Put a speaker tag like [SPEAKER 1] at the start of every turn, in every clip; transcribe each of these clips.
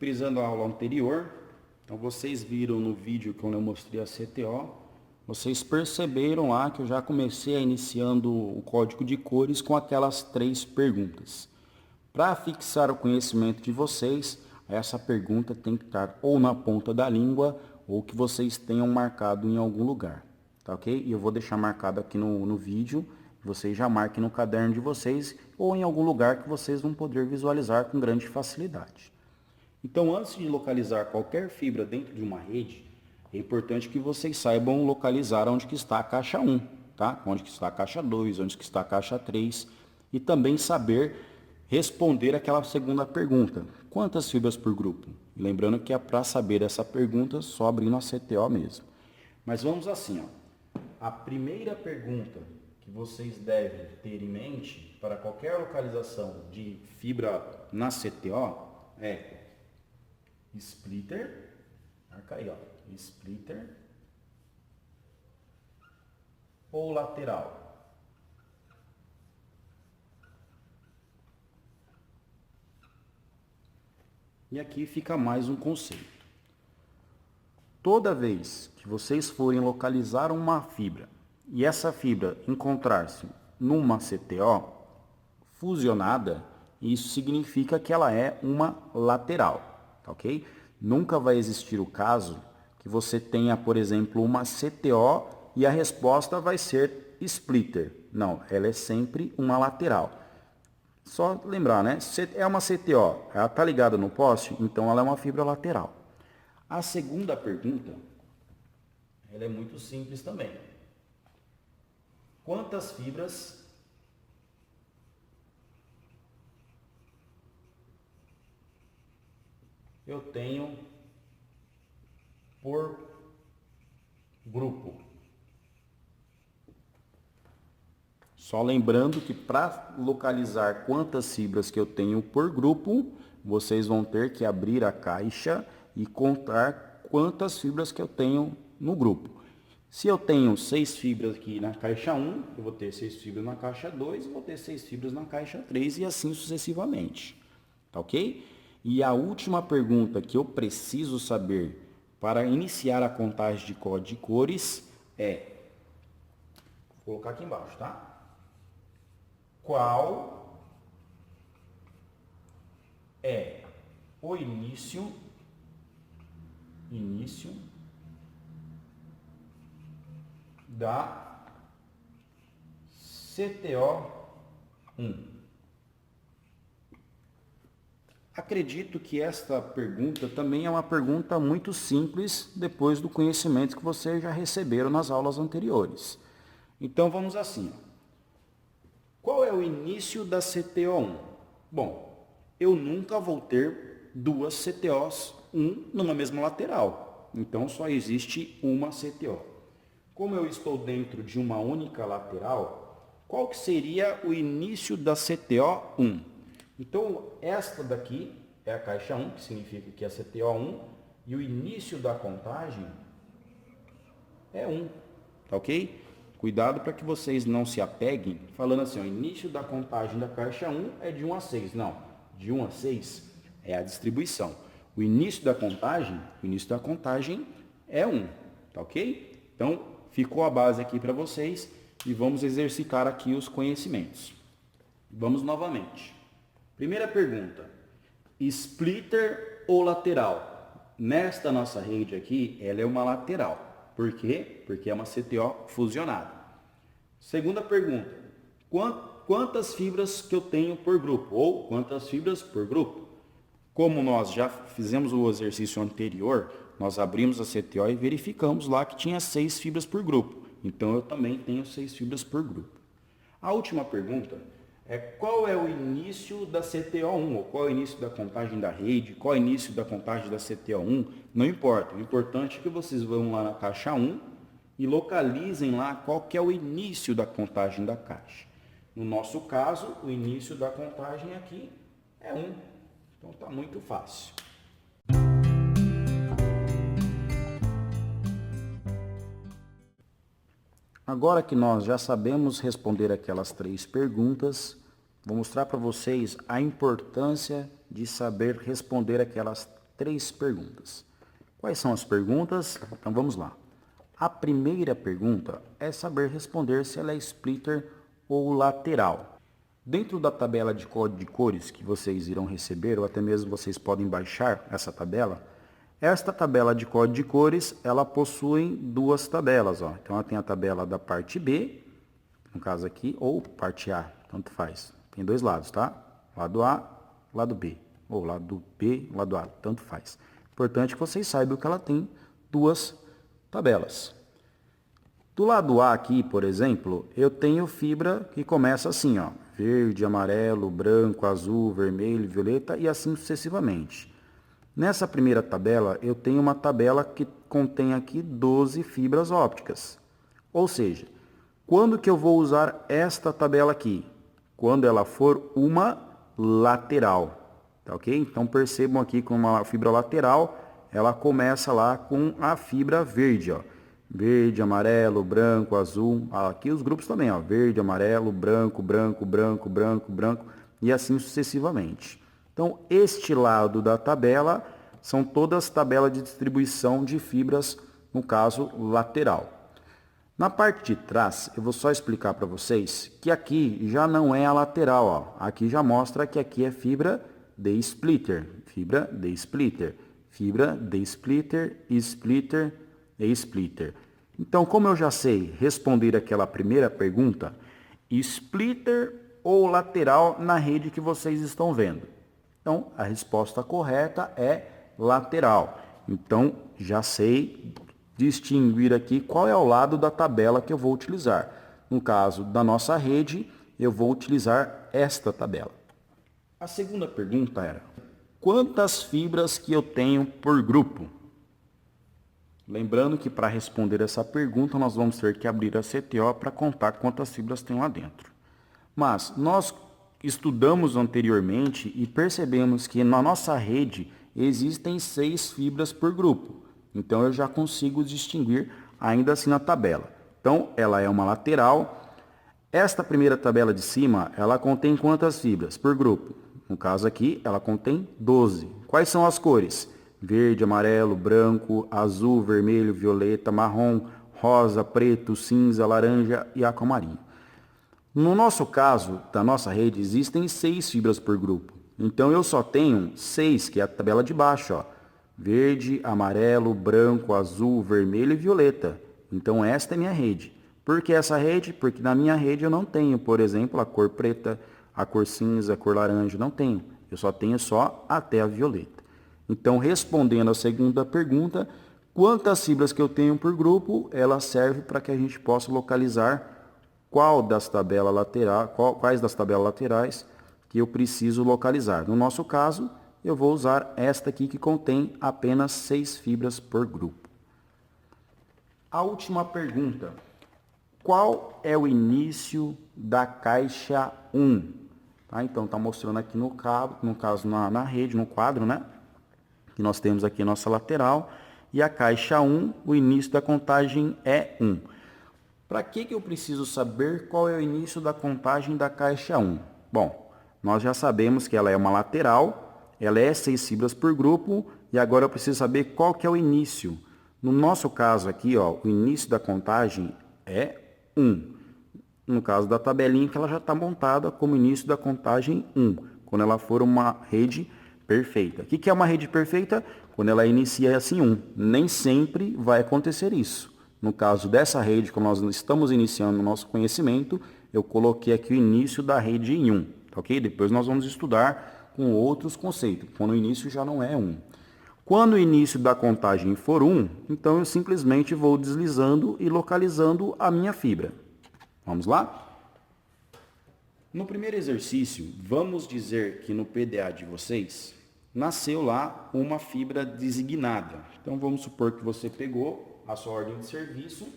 [SPEAKER 1] Reprisando a aula anterior, então vocês viram no vídeo quando eu mostrei a CTO, vocês perceberam lá que eu já comecei iniciando o código de cores com aquelas 3 perguntas. Para fixar o conhecimento de vocês, essa pergunta tem que estar ou na ponta da língua ou que vocês tenham marcado em algum lugar, tá ok? E eu vou deixar marcado aqui no vídeo, vocês já marquem no caderno de vocês ou em algum lugar que vocês vão poder visualizar com grande facilidade. Então, antes de localizar qualquer fibra dentro de uma rede, é importante que vocês saibam localizar onde que está a caixa 1, tá? Onde que está a caixa 2, onde que está a caixa 3 e também saber responder aquela segunda pergunta. Quantas fibras por grupo? Lembrando que é para saber essa pergunta só abrindo a CTO mesmo. Mas vamos assim, ó. A primeira pergunta que vocês devem ter em mente para qualquer localização de fibra na CTO é splitter, marca aí, ó, splitter ou lateral. E aqui fica mais um conceito. Toda vez que vocês forem localizar uma fibra e essa fibra encontrar-se numa CTO fusionada, isso significa que ela é uma lateral, tá ok? Nunca vai existir o caso que você tenha, por exemplo, uma CTO e a resposta vai ser splitter. Não, ela é sempre uma lateral. Só lembrar, né? É uma CTO, ela está ligada no poste, então ela é uma fibra lateral. A segunda pergunta, ela é muito simples também. Quantas fibras eu tenho por grupo? Só lembrando que para localizar quantas fibras que eu tenho por grupo, vocês vão ter que abrir a caixa e contar quantas fibras que eu tenho no grupo. Se eu tenho 6 fibras aqui na caixa 1, eu vou ter 6 fibras na caixa 2, vou ter 6 fibras na caixa 3 e assim sucessivamente. Tá ok? E a última pergunta que eu preciso saber para iniciar a contagem de código de cores é, vou colocar aqui embaixo, tá? Qual é o início da CTO 1? Acredito que esta pergunta também é uma pergunta muito simples depois do conhecimento que vocês já receberam nas aulas anteriores. Então vamos assim. Qual é o início da CTO1? Bom, eu nunca vou ter duas CTOs, numa mesma lateral. Então só existe uma CTO. Como eu estou dentro de uma única lateral, qual que seria o início da CTO1? Então esta daqui é a caixa 1, que significa que é a CTO1, e o início da contagem é 1, tá ok? Cuidado para que vocês não se apeguem falando assim, o início da contagem da caixa 1 é de 1 a 6. Não, de 1 a 6 é a distribuição. O início da contagem é 1, tá ok? Então, ficou a base aqui para vocês e vamos exercitar aqui os conhecimentos. Vamos novamente. Primeira pergunta, splitter ou lateral? Nesta nossa rede aqui, ela é uma lateral. Por quê? Porque é uma CTO fusionada. Segunda pergunta, quantas fibras que eu tenho por grupo? Ou quantas fibras por grupo? Como nós já fizemos o exercício anterior, nós abrimos a CTO e verificamos lá que tinha 6 fibras por grupo. Então eu também tenho 6 fibras por grupo. A última pergunta é qual é o início da CTO1, ou qual é o início da contagem da rede, qual é o início da contagem da CTO1, não importa. O importante é que vocês vão lá na caixa 1 e localizem lá qual que é o início da contagem da caixa. No nosso caso, o início da contagem aqui é 1. Então está muito fácil. Agora que nós já sabemos responder aquelas 3 perguntas, vou mostrar para vocês a importância de saber responder aquelas 3 perguntas. Quais são as perguntas? Então vamos lá. A primeira pergunta é saber responder se ela é splitter ou lateral. Dentro da tabela de código de cores que vocês irão receber, ou até mesmo vocês podem baixar essa tabela, esta tabela de código de cores, ela possui 2 tabelas. Ó. Então ela tem a tabela da parte B, no caso aqui, ou parte A, tanto faz. Tem 2 lados, tá? Lado A, lado B. Ou lado B, lado A, tanto faz. Importante que vocês saibam que ela tem 2 tabelas. Do lado A aqui, por exemplo, eu tenho fibra que começa assim, ó, verde, amarelo, branco, azul, vermelho, violeta e assim sucessivamente. Nessa primeira tabela, eu tenho uma tabela que contém aqui 12 fibras ópticas. Ou seja, quando que eu vou usar esta tabela aqui? Quando ela for uma lateral, tá ok? Então percebam aqui que uma fibra lateral, ela começa lá com a fibra verde, ó. Verde, amarelo, branco, azul. Aqui os grupos também, ó. Verde, amarelo, branco, branco, branco, branco, branco e assim sucessivamente. Então, este lado da tabela são todas tabelas de distribuição de fibras, no caso lateral. Na parte de trás, eu vou só explicar para vocês que aqui já não é a lateral, ó. Aqui já mostra que aqui é fibra de splitter, fibra de splitter, fibra de splitter, splitter e splitter. Então, como eu já sei responder aquela primeira pergunta, splitter ou lateral na rede que vocês estão vendo. Então, a resposta correta é lateral. Então, já sei distinguir aqui qual é o lado da tabela que eu vou utilizar. No caso da nossa rede, eu vou utilizar esta tabela. A segunda pergunta era: quantas fibras que eu tenho por grupo? Lembrando que para responder essa pergunta, nós vamos ter que abrir a CTO para contar quantas fibras tem lá dentro. Mas nós estudamos anteriormente e percebemos que na nossa rede existem 6 fibras por grupo. Então eu já consigo distinguir ainda assim na tabela. Então ela é uma lateral. Esta primeira tabela de cima, ela contém quantas fibras por grupo? No caso aqui, ela contém 12. Quais são as cores? Verde, amarelo, branco, azul, vermelho, violeta, marrom, rosa, preto, cinza, laranja e aquamarinho. No nosso caso, da nossa rede, existem 6 fibras por grupo. Então eu só tenho 6, que é a tabela de baixo, ó. Verde, amarelo, branco, azul, vermelho e violeta. Então esta é minha rede. Por que essa rede? Porque na minha rede eu não tenho, por exemplo, a cor preta, a cor cinza, a cor laranja, não tenho. Eu só tenho só até a violeta. Então, respondendo a segunda pergunta, quantas fibras que eu tenho por grupo, ela serve para que a gente possa localizar quais das tabelas laterais que eu preciso localizar. No nosso caso, eu vou usar esta aqui que contém apenas 6 fibras por grupo. A última pergunta: qual é o início da caixa 1? Tá? Então, está mostrando aqui no caso na rede, no quadro, né? Que nós temos aqui a nossa lateral, e a caixa 1, o início da contagem é 1. Para que eu preciso saber qual é o início da contagem da caixa 1? Bom, nós já sabemos que ela é uma lateral, ela é 6 fibras por grupo, e agora eu preciso saber qual que é o início. No nosso caso aqui, ó, o início da contagem é 1. No caso da tabelinha, que ela já está montada como início da contagem 1, quando ela for uma rede perfeita. O que é uma rede perfeita? Quando ela inicia assim 1. Nem sempre vai acontecer isso. No caso dessa rede, como nós estamos iniciando o nosso conhecimento, eu coloquei aqui o início da rede em 1. Ok? Depois nós vamos estudar com outros conceitos, quando o início já não é 1. Quando o início da contagem for 1, então eu simplesmente vou deslizando e localizando a minha fibra. Vamos lá? No primeiro exercício, vamos dizer que no PDA de vocês nasceu lá uma fibra designada. Então vamos supor que você pegou a sua ordem de serviço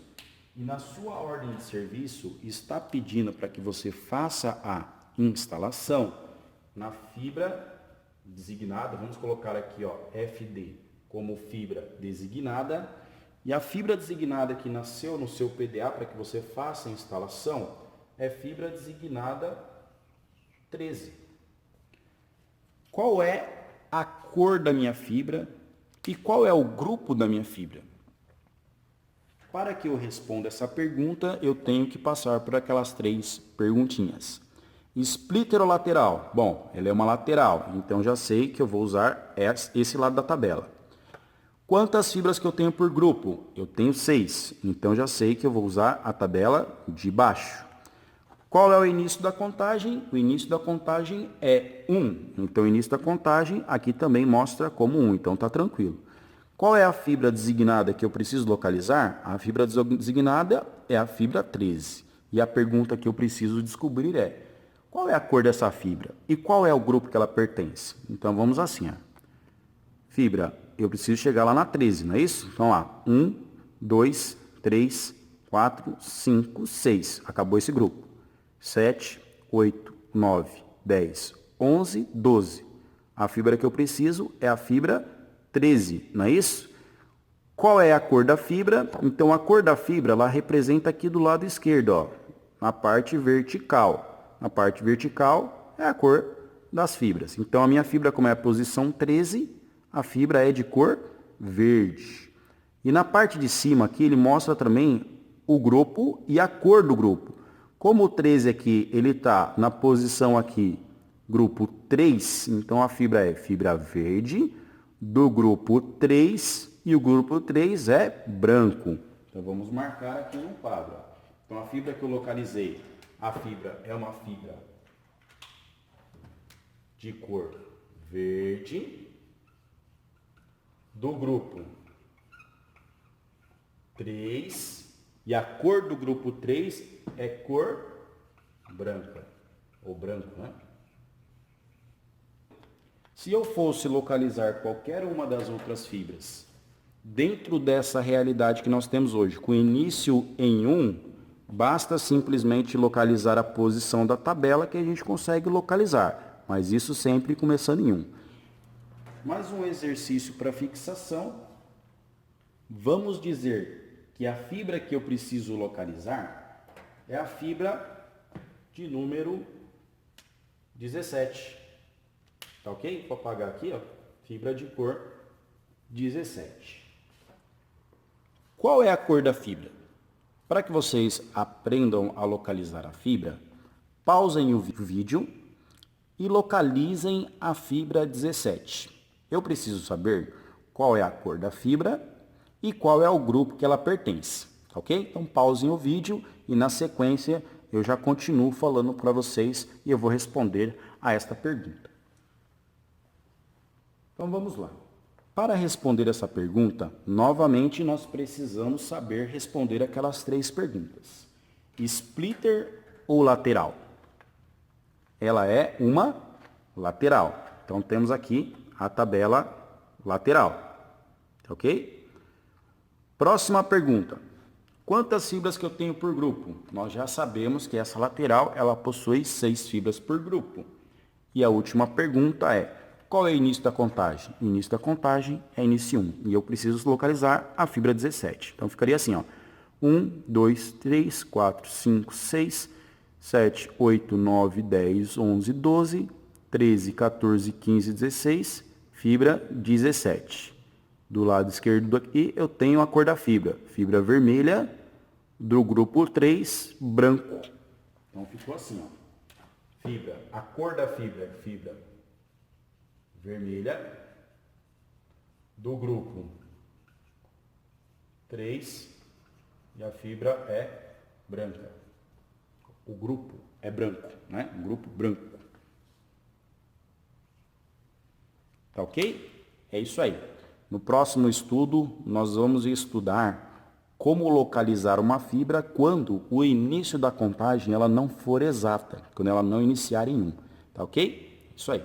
[SPEAKER 1] e na sua ordem de serviço está pedindo para que você faça a instalação na fibra designada. Vamos colocar aqui, ó, FD como fibra designada. E a fibra designada que nasceu no seu PDA para que você faça a instalação é fibra designada 13. Qual é a cor da minha fibra e qual é o grupo da minha fibra? Para que eu responda essa pergunta, eu tenho que passar por aquelas 3 perguntinhas. Splitter ou lateral? Bom, ela é uma lateral, então já sei que eu vou usar esse lado da tabela. Quantas fibras que eu tenho por grupo? Eu tenho 6, então já sei que eu vou usar a tabela de baixo. Qual é o início da contagem? O início da contagem é 1, então o início da contagem aqui também mostra como 1, então está tranquilo. Qual é a fibra designada que eu preciso localizar? A fibra designada é a fibra 13. E a pergunta que eu preciso descobrir é: qual é a cor dessa fibra? E qual é o grupo que ela pertence? Então vamos assim, ó. Fibra, eu preciso chegar lá na 13, não é isso? Então lá, 1, 2, 3, 4, 5, 6. Acabou esse grupo. 7, 8, 9, 10, 11, 12. A fibra que eu preciso é a fibra 13, não é isso? Qual é a cor da fibra? Então, a cor da fibra, ela representa aqui do lado esquerdo, ó, na parte vertical. Na parte vertical é a cor das fibras. Então, a minha fibra, como é a posição 13, a fibra é de cor verde. E na parte de cima aqui, ele mostra também o grupo e a cor do grupo. Como o 13 aqui, ele está na posição aqui, grupo 3, então a fibra é fibra verde, do grupo 3, e o grupo 3 é branco. Então vamos marcar aqui no quadro. Então a fibra que eu localizei, a fibra é uma fibra de cor verde, do grupo 3, e a cor do grupo 3 é cor branca, ou branco, né? Se eu fosse localizar qualquer uma das outras fibras dentro dessa realidade que nós temos hoje, com início em 1, basta simplesmente localizar a posição da tabela que a gente consegue localizar, mas isso sempre começando em 1. Mais um exercício para fixação. Vamos dizer que a fibra que eu preciso localizar é a fibra de número 17. Tá ok? Vou apagar aqui, ó, fibra de cor 17. Qual é a cor da fibra? Para que vocês aprendam a localizar a fibra, pausem o vídeo e localizem a fibra 17. Eu preciso saber qual é a cor da fibra e qual é o grupo que ela pertence, tá ok? Então pausem o vídeo e na sequência eu já continuo falando para vocês e eu vou responder a esta pergunta. Então vamos lá. Para responder essa pergunta, novamente nós precisamos saber responder aquelas 3 perguntas. Splitter ou lateral? Ela é uma lateral. Então temos aqui a tabela lateral. Ok? Próxima pergunta. Quantas fibras que eu tenho por grupo? Nós já sabemos que essa lateral ela possui 6 fibras por grupo. E a última pergunta é: qual é o início da contagem? O início da contagem é início 1. E eu preciso localizar a fibra 17. Então ficaria assim, ó. 1, 2, 3, 4, 5, 6, 7, 8, 9, 10, 11, 12, 13, 14, 15, 16, fibra 17. Do lado esquerdo aqui eu tenho a cor da fibra. Fibra vermelha, do grupo 3, branco. Então ficou assim, ó. Fibra, a cor da fibra é fibra vermelha, do grupo 3, e a fibra é branca. O grupo é branco, né? Um grupo branco. Tá ok? É isso aí. No próximo estudo, nós vamos estudar como localizar uma fibra quando o início da contagem ela não for exata, quando ela não iniciar em 1. Tá ok? Isso aí.